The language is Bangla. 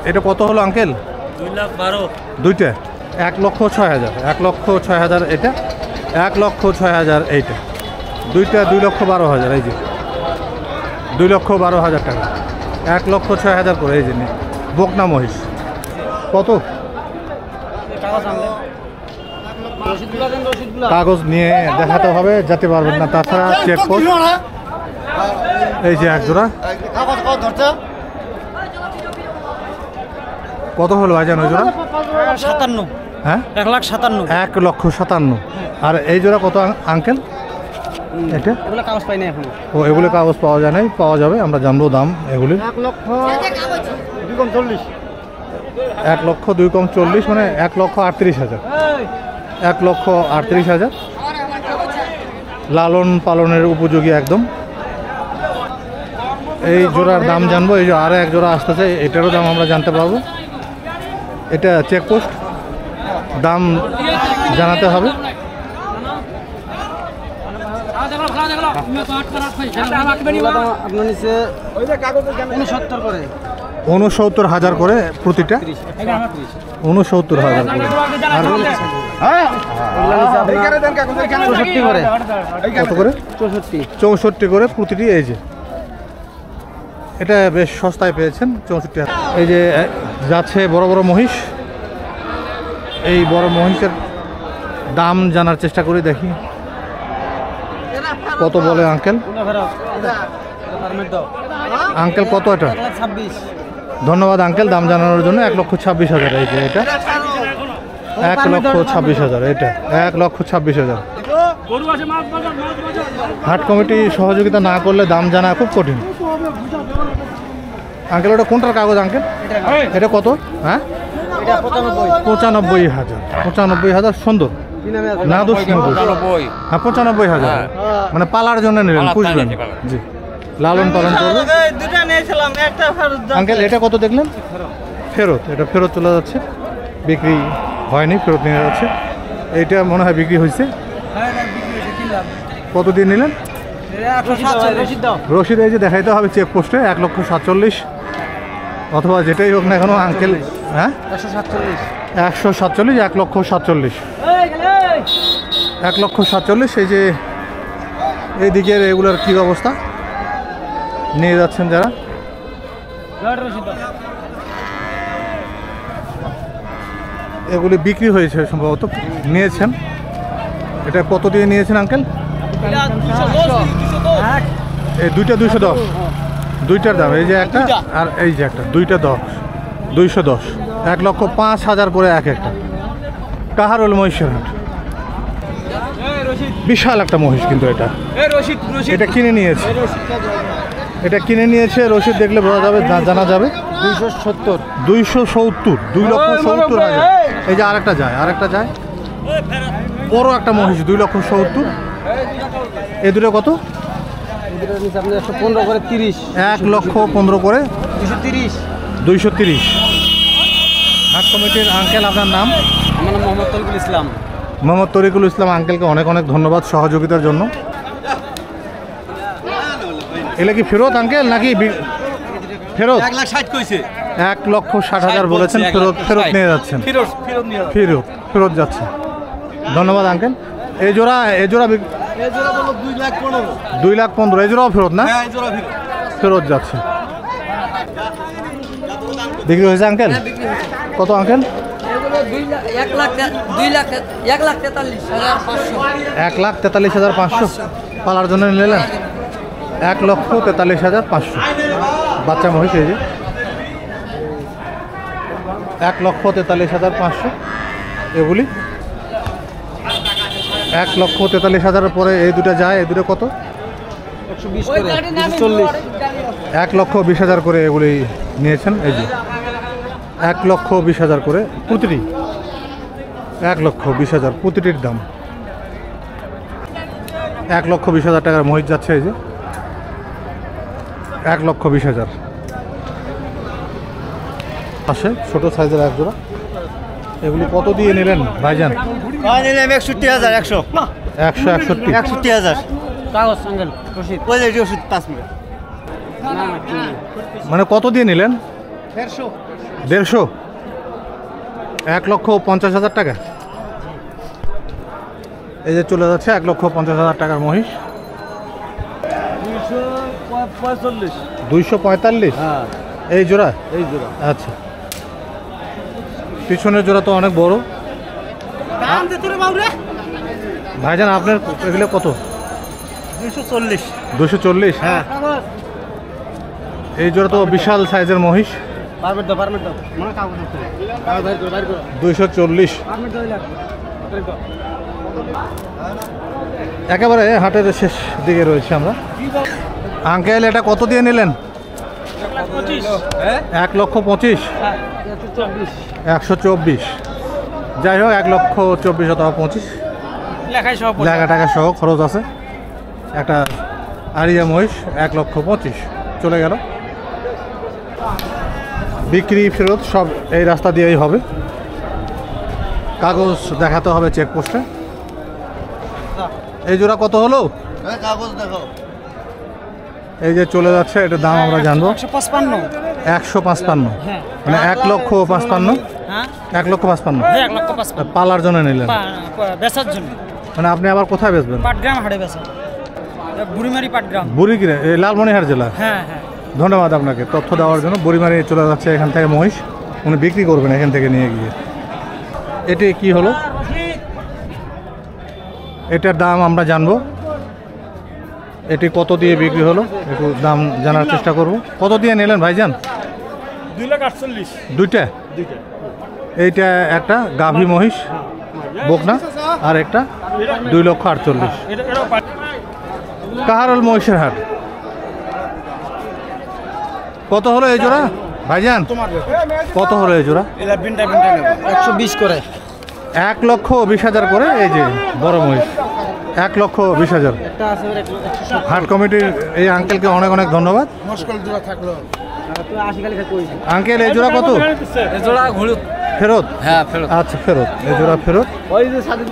এটা কত হলো আঙ্কেল? 2,12,000 দুইটা 1,06,000, 1,06,000 এটা, 1,06,000 এইটা, দুইটা 2,12,000। এই যে 2,12,000 টাকা, 1,06,000 করে। এই যে বকনা মহিষ কত? কাগজ নিয়ে দেখাতে হবে, যেতে পারবেন না, তাছাড়া চেকপোস্ট। এই যে এক জোড়া কত হলো ভাইজান ওই জোড়া? 57। হ্যাঁ 1,57,000। 1,57,000। আর এই জোড়া কত আঙ্কেল? এটা এগুলো কাগজ পাই না এখন। ও এগুলো কাগজ পাওয়া যায় নাই, পাওয়া যাবে, আমরা জানবো দাম এগুলি। 1,02,40। 1,02,40 কম 40 মানে 1,38,000। 1,38,000 লালন পালনের উপযোগী একদম। এই জোড়ার দাম জানবো। এই যে আরও এক জোড়া আসতেছে, এটারও দাম আমরা জানতে পারবো। এটা চেকপোস্ট, দাম জানাতে হবে। আপনার নিচে 69,000 করে প্রতিটা, 69,000 করে। আর কত করে? 64 করে প্রতিটি। এই যে এটা বেশ সস্তায় পেয়েছেন, 64। এই যে যাচ্ছে বড় বড় মহিষ, এই বড় মহিষের দাম জানার চেষ্টা করি, দেখি কত বলে আঙ্কেল। আঙ্কেল কত এটা? 26। ধন্যবাদ আঙ্কেল দাম জানানোর জন্য। 1,26,000। এই যে এটা 1,26,000, এটা 1,26,000। হাট কমিটি সহযোগিতা না করলে দাম জানা খুব কঠিন। আঙ্কেল ওটা কোনটার কাগজ আঙ্কেল? এটা কত? হ্যাঁ 95,000। 95,000 সুন্দর না দোষ? হ্যাঁ 95,000 মানে পালার জন্য নিলেন, বুঝলেন? জি, লালন পালন করবে। আঙ্কেল এটা কত দেখলেন? ফেরত, এটা ফেরত চলে যাচ্ছে, বিক্রি হয়নি, ফেরত নিয়ে যাচ্ছে। এইটা মনে হয় বিক্রি হয়েছে। কত দিয়ে নিলেন? রসিদ এই যে দেখাইতে হবে চেকপোস্টে। 1,47,000 অথবা যেটাই হোক না কেন আঙ্কেল। হ্যাঁ 147, 1,47,000, 1,47,000। এই যে এইদিকের এগুলোর কী অবস্থা নিয়ে যাচ্ছেন যারা? এগুলি বিক্রি হয়েছে সম্ভবত, নিয়েছেন। এটা কত দিয়ে নিয়েছেন আঙ্কেল? এই দুইটা 210, দুইটার দাম। এই যে একটা আর এই যে একটা, দুইটা 10, 210, 1,05,000 করে এক একটা। কাহারোল মহিষের হাট, বিশাল একটা মহিষ কিন্তু এটা। এটা কিনে নিয়েছে, এটা কিনে নিয়েছে। রসিদ দেখলে বোঝা যাবে, জানা যাবে। 270, 2,70,000। এই যে আরেকটা যায়, আরেকটা যায়, বড় একটা মহিষ, 2,70,000। এই দুটো কত? 115 করে 30। 1,15,000 করে 230। হাট কমিটির আঙ্কেল, আপনার নাম? আমার নাম মোহাম্মদ তরিকুল ইসলাম। মোহাম্মদ তরিকুল ইসলাম আঙ্কেলকে অনেক অনেক ধন্যবাদ সহযোগিতার জন্য। এগুলো কি ফেরত আঙ্কেল নাকি ফেরত? 1,60,000 কইছে। 1,60,000 বলেছেন, ফেরত নিয়ে যাচ্ছেন। ফেরত যাচ্ছে। ধন্যবাদ আঙ্কেল। এই জোড়া 2,15,000। এই জোড়াও ফেরত না? ফেরত যাচ্ছে। বিক্রি হয়েছে আঙ্কেল? কত আঙ্কেল? 1,43,500 পালার জন্য নিলেন। 1,43,500 বাচ্চা মহিষ। এই যে 1,43,500 এগুলি। 1,43,000 পরে এই দুটো যায়। এই দুটো কত? 1,20,000 করে এগুলি নিয়েছেন। এই যে 1,20,000 করে প্রতিটি, 1,20,000 প্রতিটির দাম। 1,20,000 টাকার মহিষ যাচ্ছে। এই যে 1,20,000 আসে, ছোট সাইজের এক জোড়া। এগুলি কত দিয়ে নিলেন ভাইজান? 61,000 কাগজ আঙ্কেল রসিদ। ওই যে রসিদ 5 মিনিট। মানে কত দিয়ে নিলেন? 150, 1,50,000 টাকা। এই যে চলে যাচ্ছে 1,50,000 টাকার মহিষ। 245, হ্যাঁ এই জোড়া। এই জোড়া। আচ্ছা, পিছনের জোড়া তো অনেক বড়। ভাইজান আপনার এগুলো কত? 240। 240। হ্যাঁ এই জোড়া তো বিশাল সাইজের মহিষ। পারমিট দাও মনে কাগজ আছে বাইর করো 240। পারমিট দাও একেবারে হাটের শেষ দিকে রয়েছে আমরা। আঙ্কেল এটা কত দিয়ে নিলেন? 1,25,000। 124। যাই হোক 1,24,000 অথবা 25 লেখা টাকা সহ খরচ আছে। একটা আরিয়া মহিষ 1,25,000 চলে গেল। বিক্রি ফেরত সব এই রাস্তা দিয়েই হবে। কাগজ দেখাতে হবে চেকপোস্টে। এই জোড়া কত হলো? কাগজ দেখো। এই যে চলে যাচ্ছে, এটার দাম আমরা জানবো। 155। 155, হ্যাঁ মানে 1,55,000। হ্যাঁ 1,55,000 1 লক্ষ 55 পালার জন্য নিলেন, বেচার জন্য। মানে আপনি আবার কোথায় বেচবেন? পাটগ্রাম হাটে বেচা, বুড়িমারি পাটগ্রাম। বুড়িগিরে, এই লালমনিরহাট জেলা। হ্যাঁ হ্যাঁ ধন্যবাদ আপনাকে তথ্য দেওয়ার জন্য। বুড়িমারি চলে যাচ্ছে এখান থেকে মহিষ, উনি বিক্রি করবেন এখান থেকে নিয়ে গিয়ে। এটি কি হলো? এটার দাম আমরা জানবো। এটি কত দিয়ে বিক্রি হলো একটু দাম জানার চেষ্টা করব। কত দিয়ে নিলেন ভাইজান? 2,48,000। দুইটা। এইটা একটা গাভী মহিষ বকনা, আর একটা 2,48,000। কাহারল মহিষের হাট। কত হলো এই জোড়া ভাইজান? কত হলো এই জোড়া? 120 করে। 1,20,000 করে। এই যে বড় মহিষ 1,20,000। একটা আছে 170। হাট কমিটির এই আঙ্কেলকে অনেক অনেক ধন্যবাদ। মুশকিল জোড়া থাকলো। তুই 80 খালি খাই কইছিস। আঙ্কেল এই জোড়া কত? এই জোড়া ঘুরু ফেরত? হ্যাঁ ফেরত। আচ্ছা ফেরত, এই জোড়া ফেরত। ওই যে সাথে